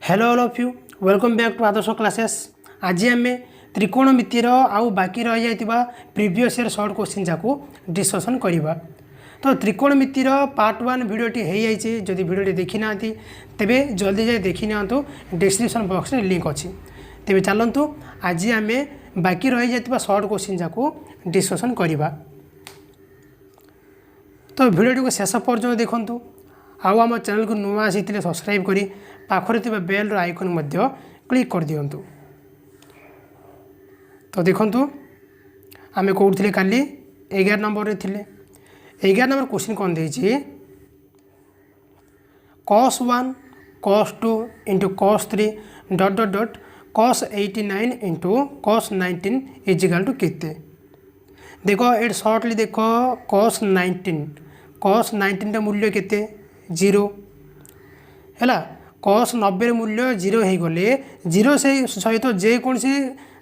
Hello all of you welcome back to Adarsh classes. आज आम त्रिकोणमितिर आउ बाकी रही जाइतिबा प्रीवियस ईयर शॉर्ट क्वेश्चन जाकू डिस्कशन करवा। तो त्रिकोणमितिर पार्ट 1 वीडियोटी हो जाइए। जदि वीडियोटी देखी ना तेबे जल्दी जाए देखी ना डिस्क्रिप्शन बॉक्स में लिंक अच्छी। तेबे चलतु आज आम बाकी रही जाइतिबा शॉर्ट क्वेश्चन जाकू डिस्कशन करवा। तो वीडियोटी को शेष पर्यटन देखूँ। आउ आम चैनल को नुआ आसी सब्सक्राइब करी पाखरे थिबा बेल रो आइकन मध्य क्लिक कर दियंतु। तो देखंतु आमे कोड थिले काली 11 नंबर रे थिले। 11 नंबर क्वेश्चन कोन देछि cos 1 cos 2 into cos 3 dot dot dot cos 89 into cos 19 is equal to केते। देखो एट शॉर्टली देखो cos 19 टा मूल्य केते 0 हैला। cos 90 मूल्य 0 हो गले 0 से सहित जेकोसी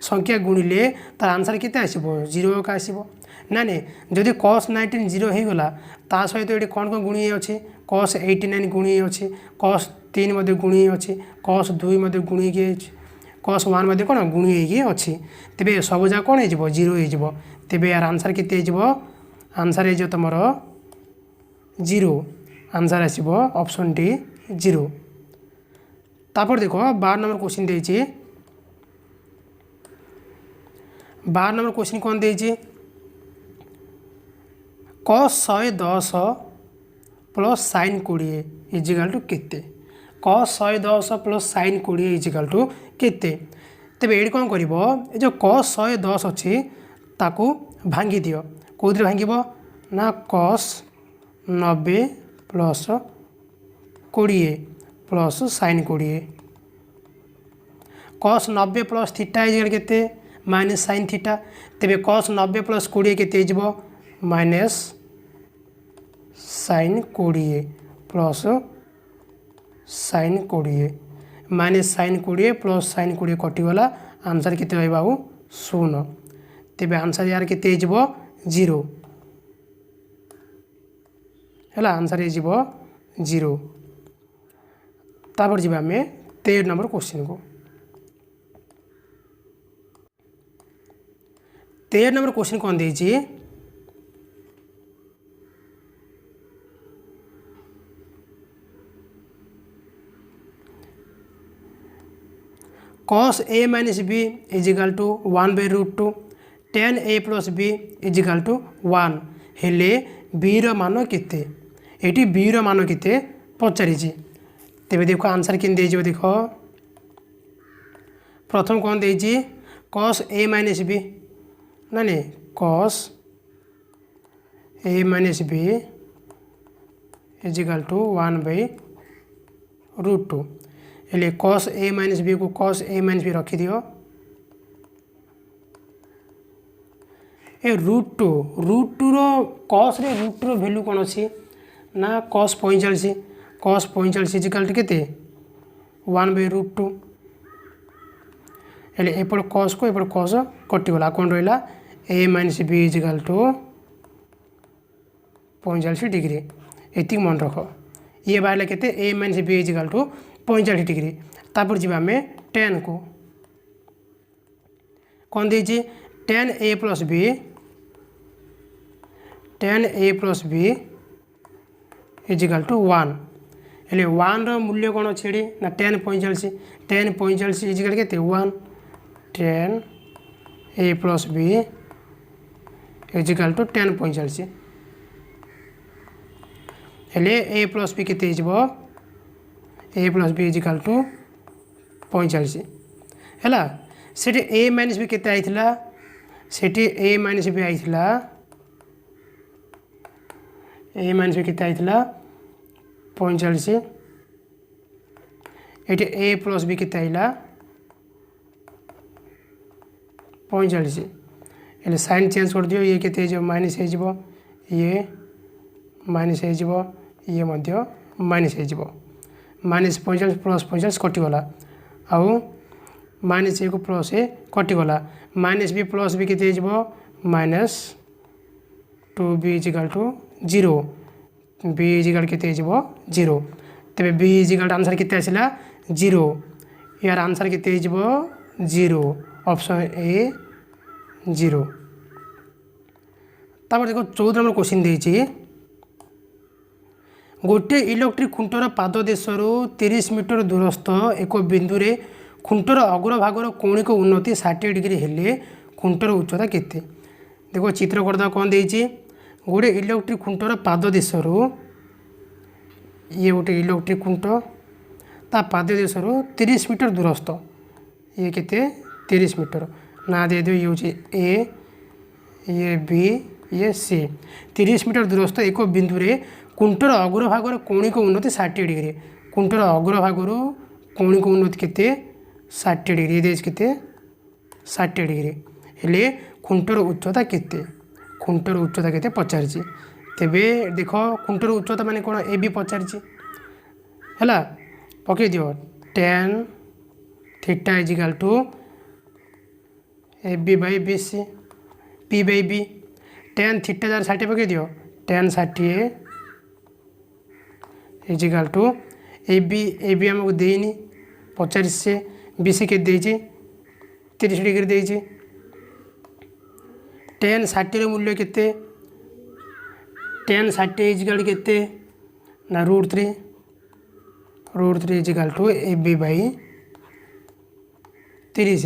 संख्या गुणिले तार आंसर केते आसीबो 0 का आसीबो ना नहीं। जदि cos 19 0 हो गला ता सहित ये कौन कौन गुणी अच्छे cos 89 गुणी अच्छे cos 3 मध्य गुणी अच्छे cos 2 मध्य गुणी के cos 1 मध्य कौन गुणी के अच्छे। तेबे सबजा कौन हो 0 हो। तेबे यार आंसर केते हो आंसर हो तुम 0 आंसर आसीबो ऑप्शन डी 0। तापर देखो 12 नंबर क्वेश्चन देछि 12 नंबर क्वेश्चन कौन देछि cos 110 plus sin 20 is equal to केते। cos 110 plus sin 20 is equal to केते। तेबे एडी कौन करिवो ए जो cos 110 अछि ताकू भांगी दियो। कोथि भांगीबो ना cos 90 plus 20 plus sin 20 cos 90 plus theta is केते माइनस sin थीटा। तेबे cos 90 प्लस 20 केते जिवो minus sin 20 plus sin 20 minus sin 20 plus sin 20 कटिगला आंसर केते होय बाबू 0। तेबे आंसर यार केते जिवो 0 हैला। आंसर ये जिवो 0। तापर जीवा में 13 नंबर क्वेश्चन को 13 नंबर क्वेश्चन कौन देछि cos a minus b is equal to 1/√2 tan a plus b is equal to 1 हेले b रो मान केते। एटी b रो मान केते पचारि। तेबे देखो आंसर किन देजिबो देखो प्रथम कौन देछि cos a माइनस b ना नहीं cos a minus b is equal to 1/√2 हेले cos a माइनस b को cos a माइनस b रखी दियो। ए √2 रो cos रे √2 रो वैल्यू कौन अछि ना cos 45 cos 45 is equal to केते 1/√2 हेले एपड़ cos को एपड़ cos कटिगला कौन रहिला a minus b is equal to 45 degree. एति मन रख ये बाहर केते a minus b is equal to 45 degree. तापर जीवा में tan को कौन देछि tan a plus b is equal to 1 हेले 1 रो मूल्य कौन अछि ना tan 45 इज इक्वल केते 1 tan a plus b is equal to tan 45 हेले a प्लस b केते हिजबो a plus b is equal to 45 हैला। सेठी a माइनस b केते आइथिला सेठी a माइनस b आइथिला a माइनस b केते आइथिला 45 एठी a प्लस b केते आइला 45 हेले साइन चेंज कर दियो ये केते जो माइनस हे जिवो ये माइनस हे जिवो ये मध्य माइनस हे जिवो माइनस 45 प्लस 45 कटिगला आउ माइनस ए को प्लस ए कटिगला माइनस b प्लस b केते जिवो minus 2b is equal to 0 b is equal केते जिवो 0। तेबे b इज इक्वल आंसर केते आसिला 0 यार आंसर के 0 ऑप्शन ए 0। तापर देखो 14 नंबर क्वेश्चन देछि गोटे इलेक्ट्रिक खुंटर पाद देशरू 30 मीटर दूरस्थ एक बिंदु रे खुंटर अग्रभागर कौणिक उन्नति 60 डिग्री हेले खुंटर उच्चता केते। देखो चित्र करदा कौन देछि गोटे इलेक्ट्रिक खुंटर पाद देशरू ये गोटे इलेक्ट्रिक खुंट ता पाद देशरू 30 मीटर दूरस्थ ये केते 30 मीटर ना दे दियो ये होछि ए ये बी ये सी 30 मीटर दूरस्थ एक बिंदु रे कुंटर अग्रभागर कौणिक उन्नति 60 डिग्री कुंटर अग्रभागर कौणिक उन्नति केते 60 डिग्री देश केते 60 डिग्री हेले खुंटर उच्चता केते खुंटर उच्चता केते पचारछि। तेबे देखो खुंटर उच्चता माने कोन ए बी पचारछि हैला पके दियो tan theta is equal to A B by B C P by B tan theta जार 60 पके दियो tan 60 is equal to A B हमको देनी 50 से बी सी के देछि 30 डिग्री देछि tan 60 रो मूल्य केते tan 60 इज इक्वल केते ना √3 is equal to A B by 30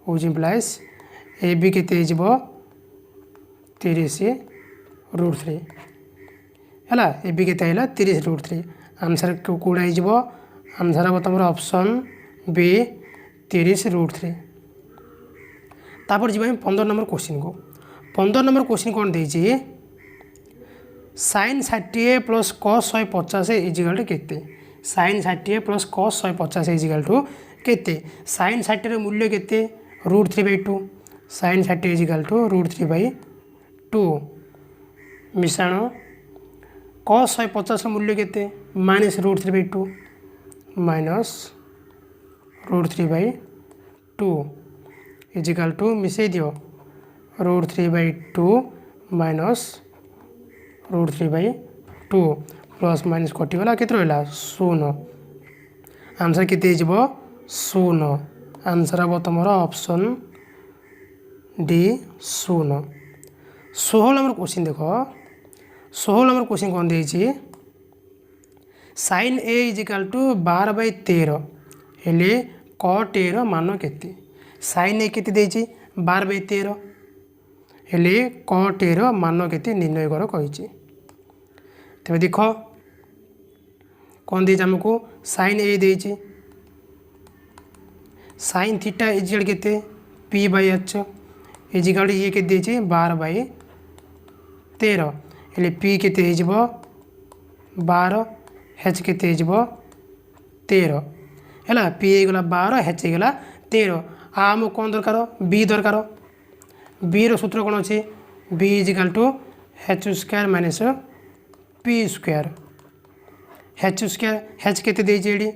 which implies A B केते हिजबो 30 √3 हैला ए बी केते हैला 30 √3 आंसर कोडा हिजबो आंसर अब तमरो ऑप्शन बी 30 √3। तापर जीवा 15 नंबर क्वेश्चन को 15 नंबर क्वेश्चन कौन देछि sin 60 plus cos 150 is equal to केते sin 60 plus cos 150 is equal to केते sin 60 रो मूल्य केते √3/2 sin 60 इज इक्वल टू √3/2 मिश्रण cos 150 रो मूल्य केते minus √3/2 minus √3/2 is equal to मिसै दियो √3/2 माइनस √3/2 प्लस माइनस कटिगला केते रहला 0 आंसर केते हिजबो 0 आंसर अब तुमर ऑप्शन डी 0। 16 नंबर क्वेश्चन देखो 16 नंबर क्वेश्चन कौन देछि sin a is equal to 12/13 हेले cot a रो मान केते sin a केते देछि 12/13 हेले cot a रो मान केते निर्णय कर कहिछि। तबे देखो कौन देछि हमको sin a देछि sin थीटा इज इक्वल केते p/h इज इक्वल ये के देछि 12/13 हेले p केते हिजबो 12 h केते हिजबो 13 हैला p गला 12 h गला 13 आम कौन दरकार b दरकार b रो सूत्र कौन अछि b is equal to h² minus p² h² h केते देछि एडी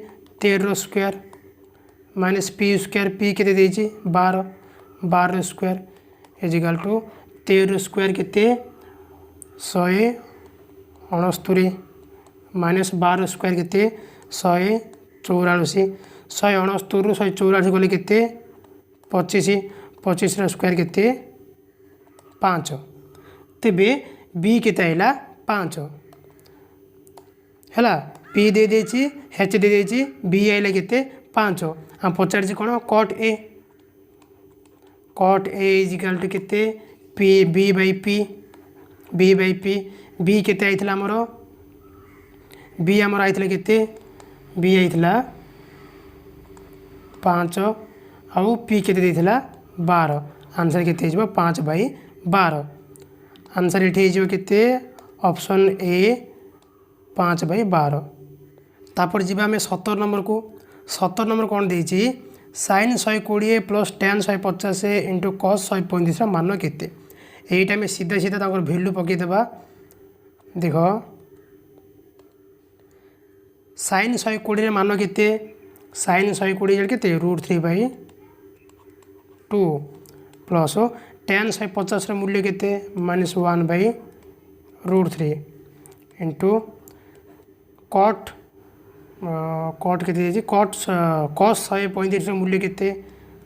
13² माइनस p² p केते देछि 12² इज इक्वल टू 13² केते 169 माइनस 12² केते 184 169 रु 184 गले केते 25 25 रो स्क्वायर केते 5 तेबे b केते आइला 5 हैला p दे देछि h दे देछि b आइला केते 5 हम पचारछि कोन cot a is equal to केते p b by p b केते आइतला हमरो b हमरो आइतला केते b आइतला 5 आउ p केते देथिला 12 आंसर केते हिजबो 5/12 आंसर एठी हिजबो केते ऑप्शन ए 5/12। तापर जीवा हमें 17 नंबर को 17 नंबर कौन देछि sin 120 plus tan 150 into cos 135 मान केते एटा में सीधा सीधा ताकर वैल्यू पके देबा देखो sin 120 मान केते sin 120 केते √3/2 प्लस tan 150 मूल्य केते -1/√3 इंटू cot कट के कट कस 135 मूल्य के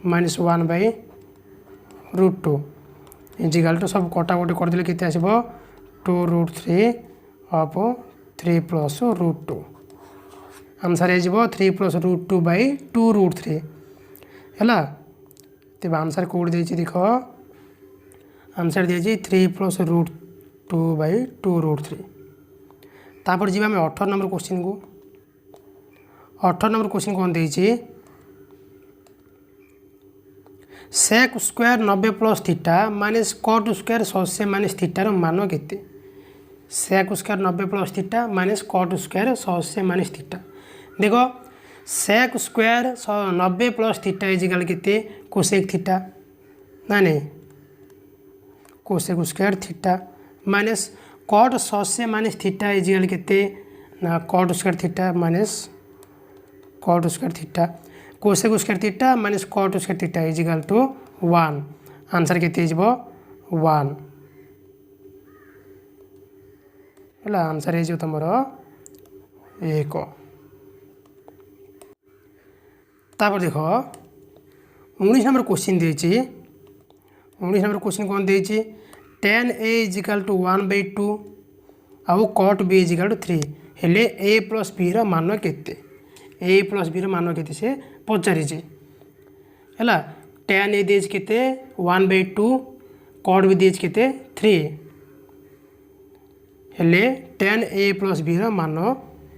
-1/√2 इजिकाल टू सब कटाकटी करदे के आसब 2√3 ऑफ 3 + √2 आंसर हो 3 + √2/2√3 है। तेज आंसर कौट दे देख आंसर दिए 3 + √2/2√3। तापर जी आम 18 नंबर क्वेश्चन को 18 नंबर क्वेश्चन कौन देती sec square 90 + theta minus cot square 180 minus थीटार मान केते sec square 90 + theta minus cot square 180 minus theta. देख सेक स्क्वायर 90 + थीटा इजिकाल केते कोसेक थीटा ना नहीं cosec square theta minus cot 180 minus theta is equal केते ना cot square theta minus cot square theta cosec square theta minus cot square theta is equal to 1 answer केते 1 है answer हो तुम 1। तापर देख 19 नंबर क्वेश्चन देती 19 नंबर क्वेश्चन कौन देती tan a इजिकाल टू 1/2 आउ cot b इजिकाल टू 3 हेले a + b मान केते a + b मान केते से पचारि है tan a देज केते 1/2 cot b देज केते 3 हेले tan a + b मान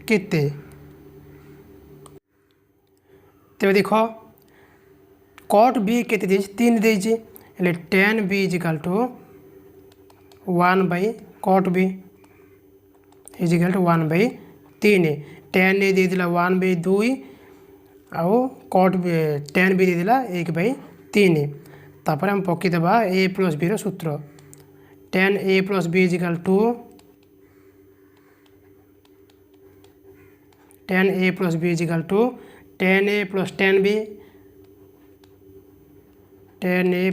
केते तेरे देख cot b केते देज 3 देजी हेले tan b is equal to 1/cot b is equal to 1/3 tan a दे दिला 1/2 आउ cot b tan b दे दिला 1/3 तापर हम पकईदेवा a + b सूत्र tan a + b is equal to tan a + b is equal to tan a + tan b tan a +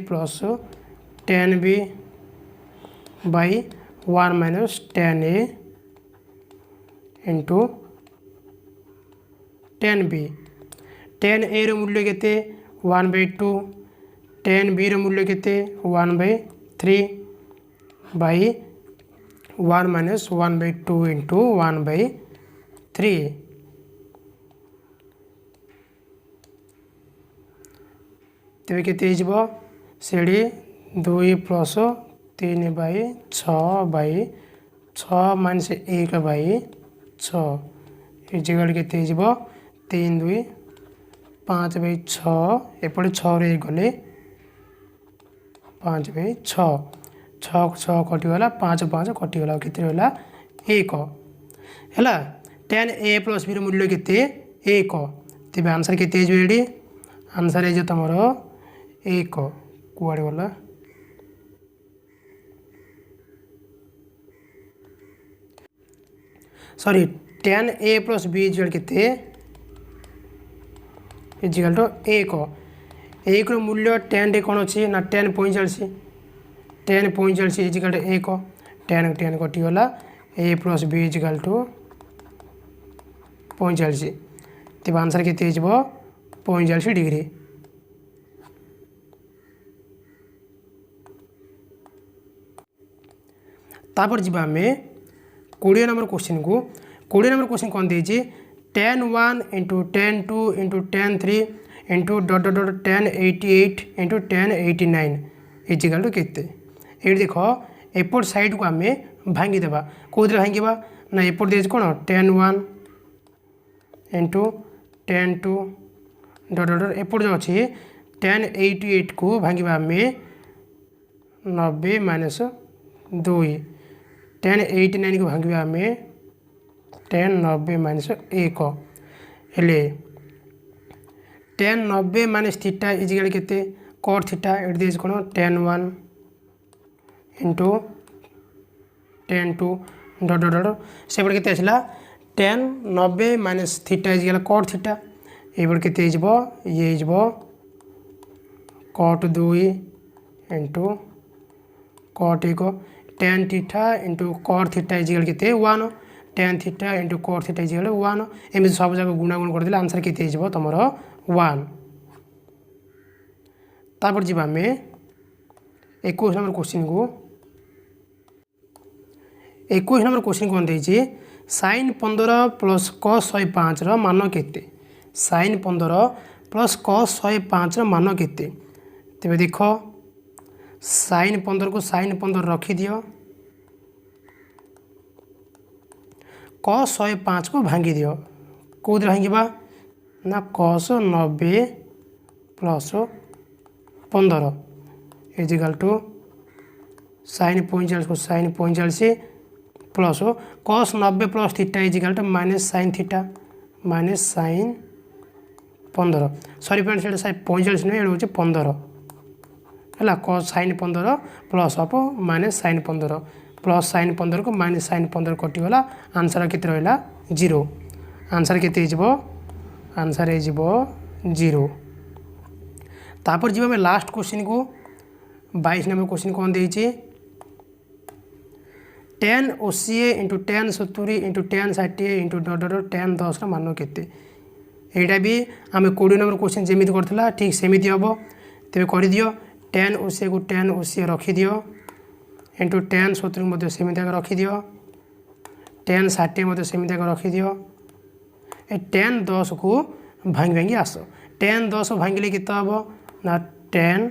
tan b by 1 - tan a into tan b tan a मूल्य केते 1/2 tan b मूल्य केते 1/3 by 1 - 1/2 into 1/3 तेरे केते सेड़ी 2 + 3/6/6 minus 1/6 इजिकाल केते 3 2 5/6 एपटे 6 रे गले 5/6 6 6 कटिगला 5 5 कटिगला केते रहला 1 है tan a + b मूल्य केते 1 तेज आंसर केते ये आंसर है तुम 1 कुआड़े गला सॉरी tan a + b इजिकाल केते इजिकाल टू 1 मूल्य tan रे कौन अच्छी ना tan 45 tan 45 is equal to 1 tan tan कटिगला a + b इजिकाल टू 45 तेज आंसर केते 45 डिग्री। तापर जीवा आम 20 नंबर क्वेश्चन को 20 नंबर क्वेश्चन कौन देती tan 1 × tan 2 × tan 3 × ... tan 88 × tan 89 इजिकाल to केते ये देख एपट साइड को आम भांगीदेवा कौन भांगा ना एपट दे कौन tan 1 × tan 2 ... एपट जो अच्छी tan 88 को भांगा आम 90 - 2 tan 89 को भांगा आम tan 90 - 1 हेले tan 90 माइनस थीटा इजिकाल केते cot थीटा एट दे कौन tan 1 × tan 2 ... सेपटे केते आसला tan 90 minus theta is equal cot theta एपटे केते ये cot 2 × cot 1 tan theta × cot theta is equal केते 1 tan theta into cot theta is 1 एमती सब जगह गुणागुण करदे आंसर केते हो तुम 1। तापर जी आम 21 नंबर क्वेश्चन को 21 नंबर क्वेश्चन कौन देती sin 15 प्लस cos 105 मान केते sin 15 प्लस cos 105 मान केते तेरे देख sin 15 को sin 15 रखी दियो cos 105 को भांगी दियो कौन भांगा ना cos 90 plus 15 is equal to sin 45 को sin 45 plus cos 90 plus theta is equal to minus sin theta minus sin 15 sorry friends ये 45 नहीं ये 15 है cos sin 15 plus up minus sin 15 plus sin 15 को माइनस sin 15 कटिगला आंसर केते रहा 0 आंसर केते answer हो 0। तापर जी लास्ट क्वेश्चन को 22 नंबर क्वेश्चन कौन देती tan OCA into tan 70 into tan 60 into tan 10 मान केते यहाँ भी आम 20 नंबर क्वेश्चन जमी करता ठीक सेमती हम तेज कर दियो tan OCA को tan OCA रखीदि इंटू tan 70 सेमती रखीदि tan 60 सेमती रखीदि tan 10 को भांगी भांगी आस tan 10 भांगिले केते हम ना tan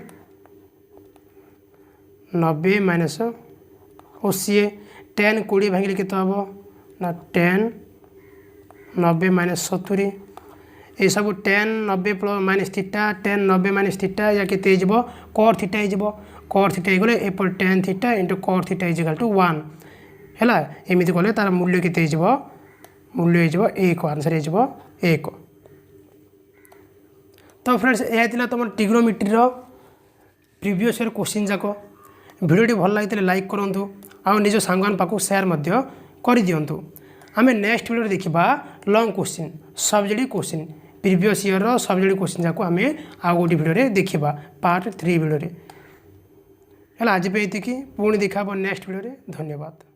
90 माइनस OCA tan 20 भांगिले केते हम ना tan 90 माइनस 70 ये सब tan 90 plus minus theta tan 90 minus theta या केते हो cot थीटा हो cot थीटा हो एपर tan theta into cot theta is equal to 1 है एमती कले तार मूल्य केते हो मूल्य हो 1 आंसर हो 1। तो फ्रेंड्स यह तुम ट्रिग्नोमेट्री प्रीवियस ईयर क्वेश्चन जाक भिडियोटी भल लगी लाइक करूँ आउ निज सांगन पाक सेयार कर दिंतु आम नेक्स्ट वीडियो देखा long question subject question previous year subject question जाक आम आउ गोटे वीडियो देखा पार्ट 3 वीडियो है आज पे ये पुणी देखा नेक्स्ट वीडियो धन्यवाद।